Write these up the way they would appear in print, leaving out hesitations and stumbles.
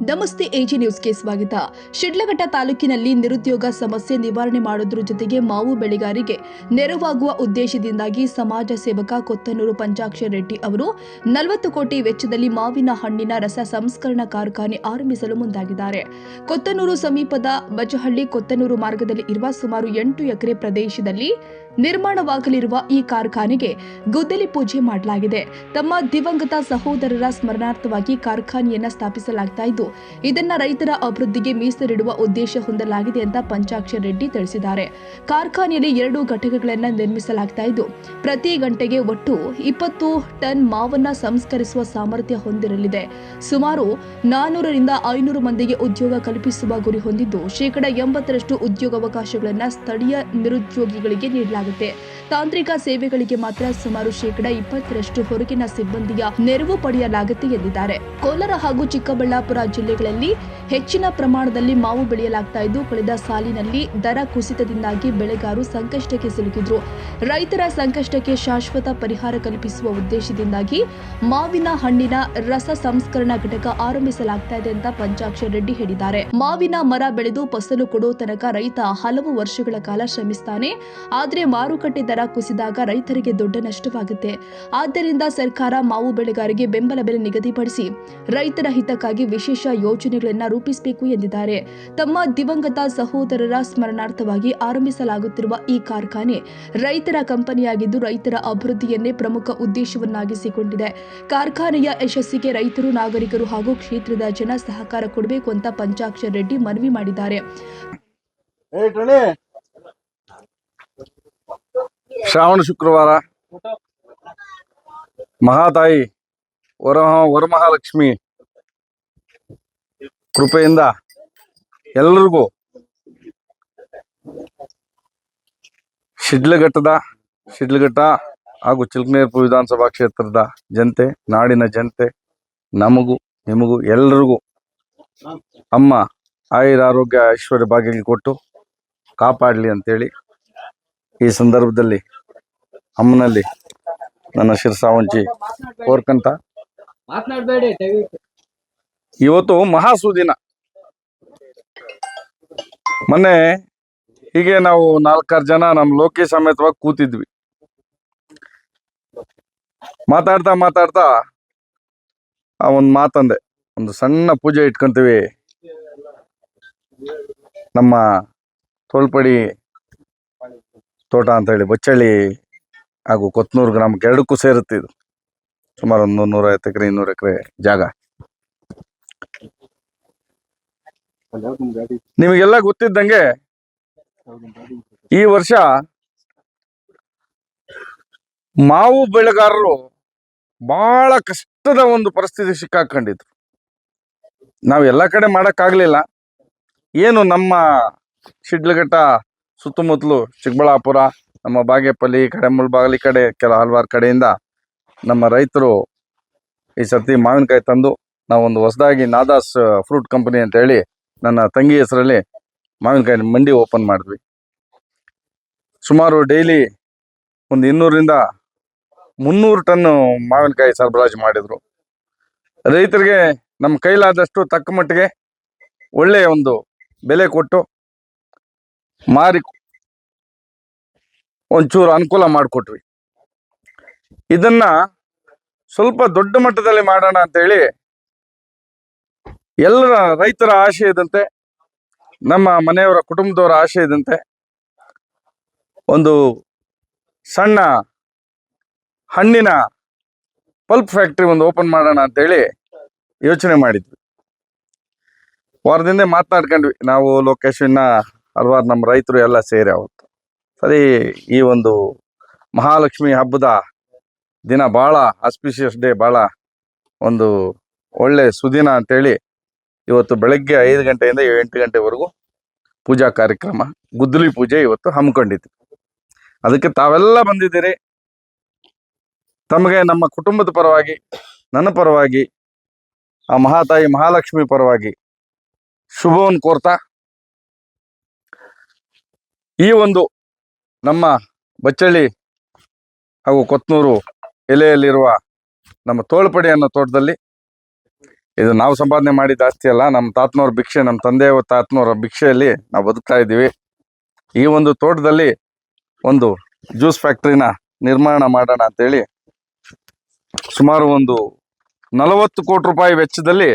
ನಮಸ್ತೆ ಎಜಿ ನ್ಯೂಸ್ಗೆ ಸ್ವಾಗತ. ಶಿಡ್ಲಘಟ್ಟ ತಾಲೂಕಿನಲ್ಲಿ ನಿರುದ್ಯೋಗ ಸಮಸ್ಯೆ ನಿವಾರಣೆ ಮಾಡುವುದರ ಜೊತೆಗೆ ಮಾವು ಬೆಳೆಗಾರರಿಗೆ ನೆರವಾಗುವ ಉದ್ದೇಶದಿಂದಾಗಿ ಸಮಾಜ ಸೇವಕ ಕೊತ್ತನೂರು ಪಂಚಾಕ್ಷರ ರೆಡ್ಡಿ ಅವರು 40 ಕೋಟಿ ವೆಚ್ಚದಲ್ಲಿ ಮಾವಿನ ಹಣ್ಣಿನ ರಸ ಸಂಸ್ಕರಣಾ ಕಾರ್ಖಾನೆ ಆರಂಭಿಸಲು ಮುಂದಾಗಿದ್ದಾರೆ. ಕೊತ್ತನೂರು ಸಮೀಪದ ಬಚಹಳ್ಳಿ ಕೊತ್ತನೂರು ಮಾರ್ಗದಲ್ಲಿ ಇರುವ ಸುಮಾರು 8 ಎಕರೆ ಪ್ರದೇಶದಲ್ಲಿ ನಿರ್ಮಾಣವಾಗಲಿರುವ ಈ ಕಾರ್ಖಾನೆಗೆ ಗುದ್ದಲಿ ಪೂಜೆ ಮಾಡಲಾಗಿದೆ. ತಮ್ಮ ದಿವಂಗತ ಸಹೋದರರ ಸ್ಮರಣಾರ್ಥವಾಗಿ ಕಾರ್ಖಾನೆಯನ್ನು ಸ್ಥಾಪಿಸಲಾಗುತ್ತಿದ್ದು, ಇದನ್ನ ರೈತರ ಅಭಿವೃದ್ಧಿಗೆ ಮೀಸಲಿಡುವ ಉದ್ದೇಶ ಹೊಂದಲಾಗಿದೆ ಅಂತ ಪಂಚಾಕ್ಷರ ರೆಡ್ಡಿ ತಿಳಿಸಿದ್ದಾರೆ. ಕಾರ್ಖಾನೆಯಲ್ಲಿ 2 ಘಟಕಗಳನ್ನು ನಿರ್ಮಿಸಲಾಗುತ್ತಿದ್ದು, ಪ್ರತಿ ಗಂಟೆಗೆ ಒಟ್ಟು 20 ಟನ್ ಮಾವನ್ನ ಸಂಸ್ಕರಿಸುವ ಸಾಮರ್ಥ್ಯ ಹೊಂದಿರಲಿದೆ. ಸುಮಾರು 400 ರಿಂದ 500 ಮಂದಿಗೆ ಉದ್ಯೋಗ ಕಲ್ಪಿಸುವ ಗುರಿ ಹೊಂದಿದ್ದು, 80% ಉದ್ಯೋಗಾವಕಾಶಗಳನ್ನು ಸ್ಥಳೀಯ ನಿರುದ್ಯೋಗಿಗಳಿಗೆ ನೀಡಲಾಗಿದೆ. ತಾಂತ್ರಿಕ ಸೇವೆಗಳಿಗೆ ಮಾತ್ರ ಸುಮಾರು 20% ಹೊರಗಿನ ಸಿಬ್ಬಂದಿಯ ನೆರವು ಪಡೆಯಲಾಗುತ್ತೆ ಎಂದಿದ್ದಾರೆ. ಕೋಲಾರ ಹಾಗೂ ಚಿಕ್ಕಬಳ್ಳಾಪುರ ಜಿಲ್ಲೆಗಳಲ್ಲಿ ಹೆಚ್ಚಿನ ಪ್ರಮಾಣದಲ್ಲಿ ಮಾವು ಬೆಳೆಯಲಾಗ್ತಾ ಇದ್ದು, ಕಳೆದ ಸಾಲಿನಲ್ಲಿ ದರ ಕುಸಿತದಿಂದಾಗಿ ಬೆಳೆಗಾರರು ಸಂಕಷ್ಟಕ್ಕೆ ಸಿಲುಕಿದ್ರು. ರೈತರ ಸಂಕಷ್ಟಕ್ಕೆ ಶಾಶ್ವತ ಪರಿಹಾರ ಕಲ್ಪಿಸುವ ಉದ್ದೇಶದಿಂದಾಗಿ ಮಾವಿನ ಹಣ್ಣಿನ ರಸ ಸಂಸ್ಕರಣಾ ಘಟಕ ಆರಂಭಿಸಲಾಗ್ತಾ ಇದೆ ಅಂತ ಪಂಚಾಕ್ಷರ ರೆಡ್ಡಿ ಹೇಳಿದ್ದಾರೆ. ಮಾವಿನ ಮರ ಬೆಳೆದು ಫಸಲು ಕೊಡೋ ತನಕ ರೈತ ಹಲವು ವರ್ಷಗಳ ಕಾಲ ಶ್ರಮಿಸ್ತಾನೆ. ಆದರೆ ಮಾರುಕಟ್ಟೆ ದರ ಕುಸಿದಾಗ ರೈತರಿಗೆ ದೊಡ್ಡ ನಷ್ಟವಾಗುತ್ತೆ. ಆದ್ದರಿಂದ ಸರ್ಕಾರ ಮಾವು ಬೆಳೆಗಾರರಿಗೆ ಬೆಂಬಲ ಬೆಲೆ ನಿಗದಿಪಡಿಸಿ ರೈತರ ಹಿತಕ್ಕಾಗಿ ವಿಶೇಷ ಯೋಜನೆಗಳನ್ನು ರೂಪಿಸಬೇಕು ಎಂದಿದ್ದಾರೆ. ತಮ್ಮ ದಿವಂಗತ ಸಹೋದರರ ಸ್ಮರಣಾರ್ಥವಾಗಿ ಆರಂಭಿಸಲಾಗುತ್ತಿರುವ ಈ ಕಾರ್ಖಾನೆ ರೈತರ ಕಂಪನಿಯಾಗಿದ್ದು, ರೈತರ ಅಭಿವೃದ್ಧಿಯನ್ನೇ ಪ್ರಮುಖ ಉದ್ದೇಶವನ್ನಾಗಿಸಿಕೊಂಡಿದೆ. ಕಾರ್ಖಾನೆಯ ಯಶಸ್ಸಿಗೆ ರೈತರು, ನಾಗರಿಕರು ಹಾಗೂ ಕ್ಷೇತ್ರದ ಜನ ಸಹಕಾರ ಕೊಡಬೇಕು ಅಂತ ಪಂಚಾಕ್ಷರ ರೆಡ್ಡಿ ಮನವಿ ಮಾಡಿದ್ದಾರೆ. ಶ್ರಾವಣ ಶುಕ್ರವಾರ ಮಹಾತಾಯಿ ವರಮಹಾಲಕ್ಷ್ಮಿ ಕೃಪೆಯಿಂದ ಎಲ್ಲರಿಗೂ ಶಿಡ್ಲಘಟ್ಟ ಹಾಗೂ ಚಿಲ್ಕನೇರ್ಪುರ ವಿಧಾನಸಭಾ ಕ್ಷೇತ್ರದ ಜನತೆ, ನಾಡಿನ ಜನತೆ, ನಮಗೂ ನಿಮಗೂ ಎಲ್ಲರಿಗೂ ಅಮ್ಮ ಆಯುರ ಆರೋಗ್ಯ ಐಶ್ವರ್ಯ ಭಾಗ್ಯ ಕೊಟ್ಟು ಕಾಪಾಡಲಿ ಅಂತೇಳಿ ಈ ಸಂದರ್ಭದಲ್ಲಿ ಅಮ್ಮನಲ್ಲಿ ನನ್ನ ಶಿರಸಾವಂಚಿ ಕೋರ್ಕಂತ. ಇವತ್ತು ಮಹಾಸುದಿನ. ಮೊನ್ನೆ ಹೀಗೆ ನಾವು 4-6 ಜನ ನಮ್ಮ ಲೋಕಿ ಸಮೇತವಾಗಿ ಕೂತಿದ್ವಿ. ಮಾತಾಡ್ತಾ ಆ ಒಂದು ಮಾತಂದೆ, ಒಂದು ಸಣ್ಣ ಪೂಜೆ ಇಟ್ಕೊಂತೀವಿ ನಮ್ಮ ತೋಳ್ಪಡಿ ತೋಟ ಅಂತ ಹೇಳಿ ಬಚ್ಚಳ್ಳಿ ಹಾಗೂ ಕೊತ್ತನೂರು ಗ್ರಾಮಕ್ಕೆ 2ಕ್ಕೂ ಸೇರುತ್ತೆ. ಇದು ಸುಮಾರು 150 ಎಕರೆ 200 ಎಕರೆ ಜಾಗ. ನಿಮಗೆಲ್ಲ ಗೊತ್ತಿದ್ದಂಗೆ ಈ ವರ್ಷ ಮಾವು ಬೆಳೆಗಾರರು ಬಹಳ ಕಷ್ಟದ ಒಂದು ಪರಿಸ್ಥಿತಿ ಸಿಕ್ಕಾಕೊಂಡಿದ್ರು. ನಾವು ಎಲ್ಲ ಕಡೆ ಮಾಡೋಕ್ಕಾಗಲಿಲ್ಲ. ಏನು ನಮ್ಮ ಶಿಡ್ಲಘಟ್ಟ ಸುತ್ತಮುತ್ತಲು ಚಿಕ್ಕಬಳ್ಳಾಪುರ, ನಮ್ಮ ಬಾಗೇಪಲ್ಲಿ ಕಡೆ, ಮುಳಬಾಗಿಲು ಕಡೆ ಹಲವಾರು ಕಡೆಯಿಂದ ನಮ್ಮ ರೈತರು ಈ ಸರ್ತಿ ಮಾವಿನಕಾಯಿ ತಂದು ನಾವೊಂದು ಹೊಸದಾಗಿ ನಾದಾಸ್ ಫ್ರೂಟ್ ಕಂಪನಿ ಅಂತ ಹೇಳಿ ನನ್ನ ತಂಗಿ ಹೆಸರಲ್ಲಿ ಮಾವಿನಕಾಯಿ ಮಂಡಿ ಓಪನ್ ಮಾಡಿದ್ವಿ. ಸುಮಾರು ಡೈಲಿ ಒಂದು 200 ರಿಂದ 300 ಟನ್ ಮಾವಿನಕಾಯಿ ಸರಬರಾಜು ಮಾಡಿದ್ರು. ರೈತರಿಗೆ ನಮ್ಮ ಕೈಲಾದಷ್ಟು ತಕ್ಕ ಮಟ್ಟಿಗೆ ಒಳ್ಳೆಯ ಒಂದು ಬೆಲೆ ಕೊಟ್ಟು ಮಾರಿ ಒಂಚೂರು ಅನುಕೂಲ ಮಾಡಿಕೊಟ್ವಿ. ಇದನ್ನ ಸ್ವಲ್ಪ ದೊಡ್ಡ ಮಟ್ಟದಲ್ಲಿ ಮಾಡೋಣ ಅಂತೇಳಿ ಎಲ್ಲರ ರೈತರ ಆಶೆ ಇದ್ದಂತೆ, ನಮ್ಮ ಮನೆಯವರ ಕುಟುಂಬದವರ ಆಶೆ ಇದ್ದಂತೆ ಒಂದು ಸಣ್ಣ ಹಣ್ಣಿನ ಪಲ್ಪ್ ಫ್ಯಾಕ್ಟ್ರಿ ಒಂದು ಓಪನ್ ಮಾಡೋಣ ಅಂತೇಳಿ ಯೋಚನೆ ಮಾಡಿದ್ವಿ. ವಾರದಿಂದ ಮಾತನಾಡ್ಕೊಂಡ್ವಿ ನಾವು, ಲೊಕೇಶನ್ನ ಹಲವಾರು ನಮ್ಮ ರೈತರು ಎಲ್ಲ ಸೇರಿ. ಅವತ್ತು ಸರಿ, ಈ ಒಂದು ಮಹಾಲಕ್ಷ್ಮಿ ಹಬ್ಬದ ದಿನ ಭಾಳ ಆಸ್ಪಿಷಿಯಸ್ ಡೇ, ಭಾಳ ಒಂದು ಒಳ್ಳೆ ಸುದಿನ ಅಂತೇಳಿ ಇವತ್ತು ಬೆಳಗ್ಗೆ 5 ಗಂಟೆಯಿಂದ 8 ಗಂಟೆವರೆಗೂ ಪೂಜಾ ಕಾರ್ಯಕ್ರಮ, ಗುದ್ದಲಿ ಪೂಜೆ ಇವತ್ತು ಹಮ್ಮಿಕೊಂಡಿದ್ವಿ. ಅದಕ್ಕೆ ತಾವೆಲ್ಲ ಬಂದಿದ್ದೀರಿ. ತಮಗೆ ನಮ್ಮ ಕುಟುಂಬದ ಪರವಾಗಿ, ನನ್ನ ಪರವಾಗಿ, ಆ ಮಹಾತಾಯಿ ಮಹಾಲಕ್ಷ್ಮಿ ಪರವಾಗಿ ಶುಭವನ್ನು ಕೋರ್ತಾ, ಈ ಒಂದು ನಮ್ಮ ಬಚ್ಚಳ್ಳಿ ಹಾಗೂ ಕೊತ್ತನೂರು ಎಲೆಯಲ್ಲಿರುವ ನಮ್ಮ ತೋಳ್ಪಡಿ ಅನ್ನೋ ತೋಟದಲ್ಲಿ ಇದು ನಾವು ಸಂಪಾದನೆ ಮಾಡಿದ ಆಸ್ತಿ ಅಲ್ಲ, ನಮ್ಮ ತಾತನವ್ರ ಭಿಕ್ಷೆ, ನಮ್ಮ ತಂದೆ ತಾತನವರ ಭಿಕ್ಷೆಯಲ್ಲಿ ನಾವು ಬದುಕ್ತಾ ಇದ್ದೀವಿ. ಈ ಒಂದು ತೋಟದಲ್ಲಿ ಒಂದು ಜ್ಯೂಸ್ ಫ್ಯಾಕ್ಟ್ರಿನ ನಿರ್ಮಾಣ ಮಾಡೋಣ ಅಂತೇಳಿ ಸುಮಾರು ಒಂದು 40 ಕೋಟಿ ರೂಪಾಯಿ ವೆಚ್ಚದಲ್ಲಿ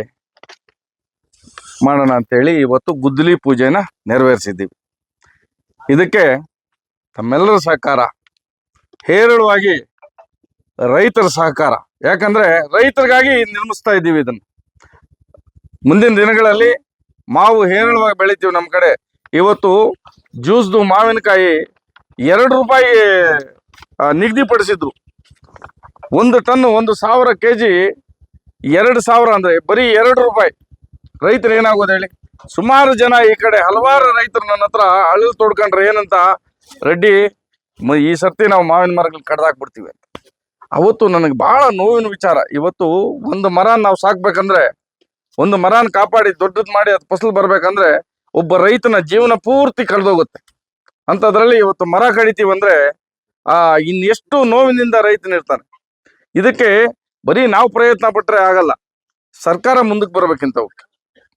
ಮಾಡೋಣ ಅಂತೇಳಿ ಇವತ್ತು ಗುದ್ದಲಿ ಪೂಜೆನ ನೆರವೇರಿಸಿದ್ದೀವಿ. ಇದಕ್ಕೆ ತಮ್ಮೆಲ್ಲರ ಸಹಕಾರ, ಹೇರಳವಾಗಿ ರೈತರ ಸಹಕಾರ, ಯಾಕಂದ್ರೆ ರೈತರಿಗಾಗಿ ನಿರ್ಮಿಸ್ತಾ ಇದ್ದೀವಿ ಇದನ್ನು. ಮುಂದಿನ ದಿನಗಳಲ್ಲಿ ಮಾವು ಹೇರಳವಾಗಿ ಬೆಳಿತೀವಿ ನಮ್ಮ ಕಡೆ. ಇವತ್ತು ಜ್ಯೂಸ್ದು ಮಾವಿನಕಾಯಿ 2 ರೂಪಾಯಿ ನಿಗದಿಪಡಿಸಿದ್ರು. 1 ಟನ್ 1,000 kg 2,000 ಅಂದ್ರೆ ಬರೀ 2 ರೂಪಾಯಿ. ರೈತರು ಏನಾಗೋದು ಹೇಳಿ? ಸುಮಾರು ಜನ ಈ ಕಡೆ ಹಲವಾರು ರೈತರು ನನ್ನ ಹತ್ರ ಅಳಲು ತೋಡ್ಕೊಂಡ್ರೆ ಏನಂತ, ರೆಡ್ಡಿ ಈ ಸರ್ತಿ ನಾವು ಮಾವಿನ ಮರಗಳು ಕಡ್ದಾಕ್ಬಿಡ್ತೀವಿ ಅಂತ. ಅವತ್ತು ನನಗೆ ಬಹಳ ನೋವಿನ ವಿಚಾರ. ಇವತ್ತು ಒಂದು ಮರ ನಾವು ಸಾಕ್ಬೇಕಂದ್ರೆ, ಒಂದು ಮರನ ಕಾಪಾಡಿ ದೊಡ್ಡದ್ ಮಾಡಿ ಅದು ಫಸಲು ಬರ್ಬೇಕಂದ್ರೆ ಒಬ್ಬ ರೈತನ ಜೀವನ ಪೂರ್ತಿ ಕಳೆದೋಗುತ್ತೆ. ಅಂಥದ್ರಲ್ಲಿ ಇವತ್ತು ಮರ ಕಡಿತೀವಿ ಅಂದ್ರೆ ಇನ್ನೆಷ್ಟು ನೋವಿನಿಂದ ರೈತನಿರ್ತಾನೆ. ಇದಕ್ಕೆ ಬರೀ ನಾವು ಪ್ರಯತ್ನ ಪಟ್ರೆ ಆಗಲ್ಲ, ಸರ್ಕಾರ ಮುಂದಕ್ಕೆ ಬರ್ಬೇಕಿಂತವಕ್ಕೆ.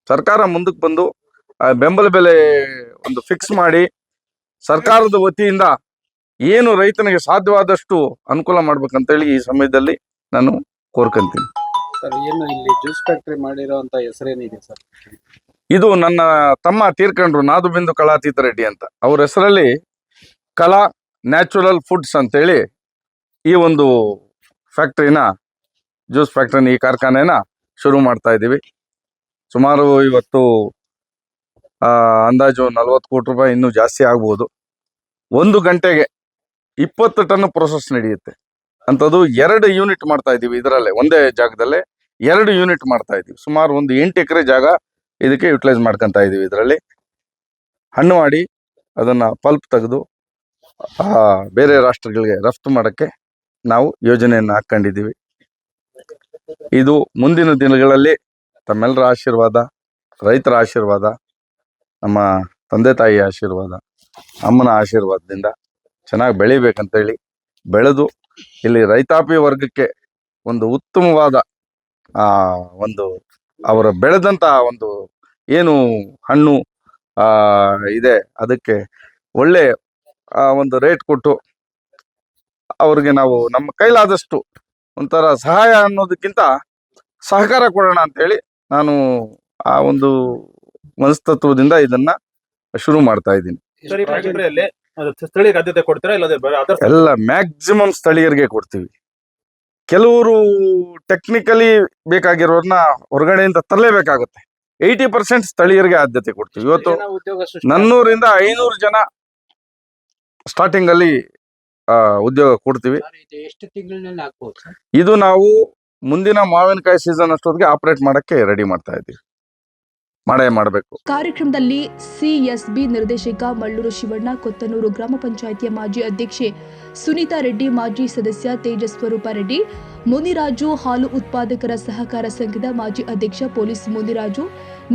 ಸರ್ಕಾರ ಮುಂದಕ್ಕೆ ಬಂದು ಬೆಂಬಲ ಬೆಲೆ ಒಂದು ಫಿಕ್ಸ್ ಮಾಡಿ ಸರ್ಕಾರದ ವತಿಯಿಂದ ಏನು ರೈತನಿಗೆ ಸಾಧ್ಯವಾದಷ್ಟು ಅನುಕೂಲ ಮಾಡ್ಬೇಕಂತೇಳಿ ಈ ಸಮಯದಲ್ಲಿ ನಾನು ಕೋರ್ಕೊಂತೀನಿ. ಸರ್, ಏನು ಇಲ್ಲಿ ಜ್ಯೂಸ್ ಫ್ಯಾಕ್ಟರಿ ಮಾಡಿರೋಂತ ಹೆಸರೇನಿದೆ ಸರ್? ಇದು ನನ್ನ ತಮ್ಮ ತೀರ್ಕೊಂಡ್ರು, ನಾದುಬಿಂದು ಕಲಾತೀತ ರೆಡ್ಡಿ ಅಂತ. ಅವ್ರ ಹೆಸರಲ್ಲಿ ಕಲಾ ನ್ಯಾಚುರಲ್ ಫುಡ್ಸ್ ಅಂತೇಳಿ ಈ ಒಂದು ಫ್ಯಾಕ್ಟ್ರಿನ, ಜ್ಯೂಸ್ ಫ್ಯಾಕ್ಟ್ರಿನ, ಈ ಕಾರ್ಖಾನೆನ ಶುರು ಮಾಡ್ತಾ ಇದ್ದೀವಿ. ಸುಮಾರು ಇವತ್ತು ಅಂದಾಜು 40 ಕೋಟಿ ರೂಪಾಯಿ, ಇನ್ನೂ ಜಾಸ್ತಿ ಆಗ್ಬೋದು. 1 ಗಂಟೆಗೆ 20 ಟನ್ ಪ್ರೊಸೆಸ್ ನಡೆಯುತ್ತೆ ಅಂಥದ್ದು. 2 ಯೂನಿಟ್ ಮಾಡ್ತಾ ಇದ್ದೀವಿ ಇದರಲ್ಲೇ, ಒಂದೇ ಜಾಗದಲ್ಲೇ 2 ಯೂನಿಟ್ ಮಾಡ್ತಾ ಇದ್ದೀವಿ. ಸುಮಾರು ಒಂದು 8 ಎಕರೆ ಜಾಗ ಇದಕ್ಕೆ ಯುಟಿಲೈಸ್ ಮಾಡ್ಕೊತಾ ಇದ್ದೀವಿ. ಇದರಲ್ಲಿ ಹಣ್ಣು ಮಾಡಿ ಅದನ್ನ ಪಲ್ಪ್ ತೆಗೆದು ಬೇರೆ ರಾಷ್ಟ್ರಗಳಿಗೆ ರಫ್ತು ಮಾಡೋಕ್ಕೆ ನಾವು ಯೋಜನೆಯನ್ನು ಹಾಕೊಂಡಿದ್ದೀವಿ. ಇದು ಮುಂದಿನ ದಿನಗಳಲ್ಲಿ ತಮ್ಮೆಲ್ಲರ ಆಶೀರ್ವಾದ, ರೈತರ ಆಶೀರ್ವಾದ, ನಮ್ಮ ತಂದೆ ತಾಯಿಯ ಆಶೀರ್ವಾದ, ಅಮ್ಮನ ಆಶೀರ್ವಾದದಿಂದ ಚೆನ್ನಾಗಿ ಬೆಳಿಬೇಕಂತೇಳಿ ಬೆಳೆದು ಇಲ್ಲಿ ರೈತಾಪಿ ವರ್ಗಕ್ಕೆ ಒಂದು ಉತ್ತಮವಾದ ಒಂದು ಅವರ ಬೆಳೆದಂತ ಒಂದು ಏನು ಹಣ್ಣು ಇದೆ ಅದಕ್ಕೆ ಒಳ್ಳೆ ಒಂದು ರೇಟ್ ಕೊಟ್ಟು ಅವ್ರಿಗೆ ನಾವು ನಮ್ಮ ಕೈಲಾದಷ್ಟು ಒಂಥರ ಸಹಾಯ ಅನ್ನೋದಕ್ಕಿಂತ ಸಹಕಾರ ಕೊಡೋಣ ಅಂತೇಳಿ ನಾನು ಆ ಒಂದು ಮನಸ್ತತ್ವದಿಂದ ಇದನ್ನ ಶುರು ಮಾಡ್ತಾ ಇದ್ದೀನಿ. ಸ್ಥಳೀಯ ಆದ್ಯತೆ ಕೊಡ್ತೀರಾ ಇಲ್ಲ ಎಲ್ಲ ಮ್ಯಾಕ್ಸಿಮಮ್ ಸ್ಥಳೀಯರಿಗೆ ಕೊಡ್ತೀವಿ. ಕೆಲವರು ಟೆಕ್ನಿಕಲಿ ಬೇಕಾಗಿರೋರ್ನ ಹೊರಗಡೆಯಿಂದ ತರಲೇಬೇಕಾಗುತ್ತೆ. 80% ಸ್ಥಳೀಯರಿಗೆ ಆದ್ಯತೆ ಕೊಡ್ತೀವಿ. ಇವತ್ತು 400 ಇಂದ 500 ಜನ ಸ್ಟಾರ್ಟಿಂಗ್ ಅಲ್ಲಿ ಉದ್ಯೋಗ ಕೊಡ್ತೀವಿ. ಎಷ್ಟು ತಿಂಗಳಿನಲ್ಲಿ ಆಗ್ಬೋದು ಸರ್? ಇದು ನಾವು ಮುಂದಿನ ಮಾವಿನಕಾಯಿ ಸೀಸನ್ ಅಷ್ಟೊತ್ತಿಗೆ ಆಪರೇಟ್ ಮಾಡಕ್ಕೆ ರೆಡಿ ಮಾಡ್ತಾ ಇದ್ದೀವಿ, ಮಾಡಬೇಕು. ಕಾರ್ಯಕ್ರಮದಲ್ಲಿ ಸಿಎಸ್ಬಿ ನಿರ್ದೇಶಕ ಮಳ್ಳೂರು ಶಿವಣ್ಣ, ಕೊತ್ತನೂರು ಗ್ರಾಮ ಪಂಚಾಯಿತಿಯ ಮಾಜಿ ಅಧ್ಯಕ್ಷೆ ಸುನೀತಾ ರೆಡ್ಡಿ, ಮಾಜಿ ಸದಸ್ಯ ತೇಜಸ್ವರೂಪ ರೆಡ್ಡಿ, ಮುನಿರಾಜು, ಹಾಲು ಉತ್ಪಾದಕರ ಸಹಕಾರ ಸಂಘದ ಮಾಜಿ ಅಧ್ಯಕ್ಷ ಪೊಲೀಸ್ ಮುನಿರಾಜು,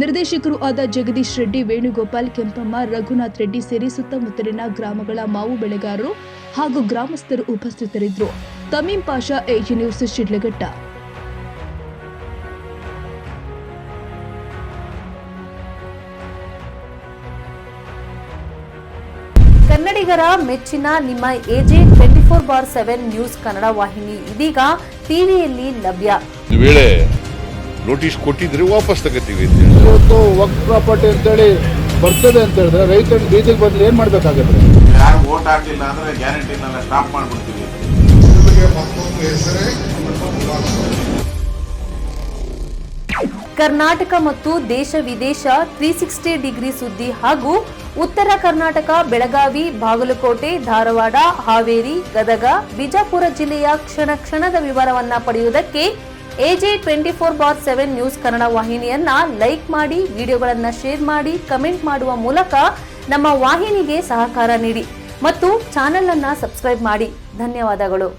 ನಿರ್ದೇಶಕರು ಆದ ಜಗದೀಶ್ ರೆಡ್ಡಿ, ವೇಣುಗೋಪಾಲ್, ಕೆಂಪಮ್ಮ, ರಘುನಾಥ್ ರೆಡ್ಡಿ ಸೇರಿ ಸುತ್ತಮುತ್ತಲಿನ ಗ್ರಾಮಗಳ ಮಾವು ಬೆಳೆಗಾರರು ಹಾಗೂ ಗ್ರಾಮಸ್ಥರು ಉಪಸ್ಥಿತರಿದ್ದರು. ತಮೀಂ ಪಾಷಾ, AG ನ್ಯೂಸ್, ಶಿಡ್ಲಘಟ್ಟ. ಕನ್ನಡಿಗರ ಮೆಚ್ಚಿನ ನಿಮ್ಮ AG 24/7 ನ್ಯೂಸ್ ಕನ್ನಡ ವಾಹಿನಿ ಇದೀಗ ಟಿವಿಯಲ್ಲಿ ಲಭ್ಯ. ಈ ವೇಳೆ ನೋಟಿಸ್ ಕೊಟ್ಟಿದ್ರೆ ವಾಪಸ್ ತಗೋತೀವಿ. ಇವತ್ತು ವಕ್ಫ್ ಪ್ರಾಪರ್ಟಿ ಅಂತೇಳಿ ಬರ್ತದೆ ಅಂತ ಹೇಳಿದ್ರೆ ರೈತರು ಬೀದಿಗೆ ಬಂದ್ರೆ ಏನ್ ಮಾಡ್ಬೇಕಾಗತ್ತೆ? ಯಾರು ವೋಟ್ ಹಾಕಲಿಲ್ಲ ಅಂದ್ರೆ ಗ್ಯಾರಂಟಿನೆಲ್ಲ ಸ್ಟಾಪ್ ಮಾಡ್ಬಿಡ್ತೀವಿ. ಕರ್ನಾಟಕ ಮತ್ತು ದೇಶ ವಿದೇಶ 360 ಡಿಗ್ರಿ ಸುದ್ದಿ ಹಾಗೂ ಉತ್ತರ ಕರ್ನಾಟಕ, ಬೆಳಗಾವಿ, ಬಾಗಲಕೋಟೆ, ಧಾರವಾಡ, ಹಾವೇರಿ, ಗದಗ, ಬಿಜಾಪುರ ಜಿಲ್ಲೆಯ ಕ್ಷಣ ಕ್ಷಣದ ವಿವರವನ್ನ ಪಡೆಯುವುದಕ್ಕೆ AG 24/7 ನ್ಯೂಸ್ ಕನ್ನಡ ವಾಹಿನಿಯನ್ನ ಲೈಕ್ ಮಾಡಿ, ವಿಡಿಯೋಗಳನ್ನ ಶೇರ್ ಮಾಡಿ, ಕಮೆಂಟ್ ಮಾಡುವ ಮೂಲಕ ನಮ್ಮ ವಾಹಿನಿಗೆ ಸಹಕಾರ ನೀಡಿ ಮತ್ತು ಚಾನೆಲ್ ಅನ್ನ ಸಬ್ಸ್ಕ್ರೈಬ್ ಮಾಡಿ. ಧನ್ಯವಾದಗಳು.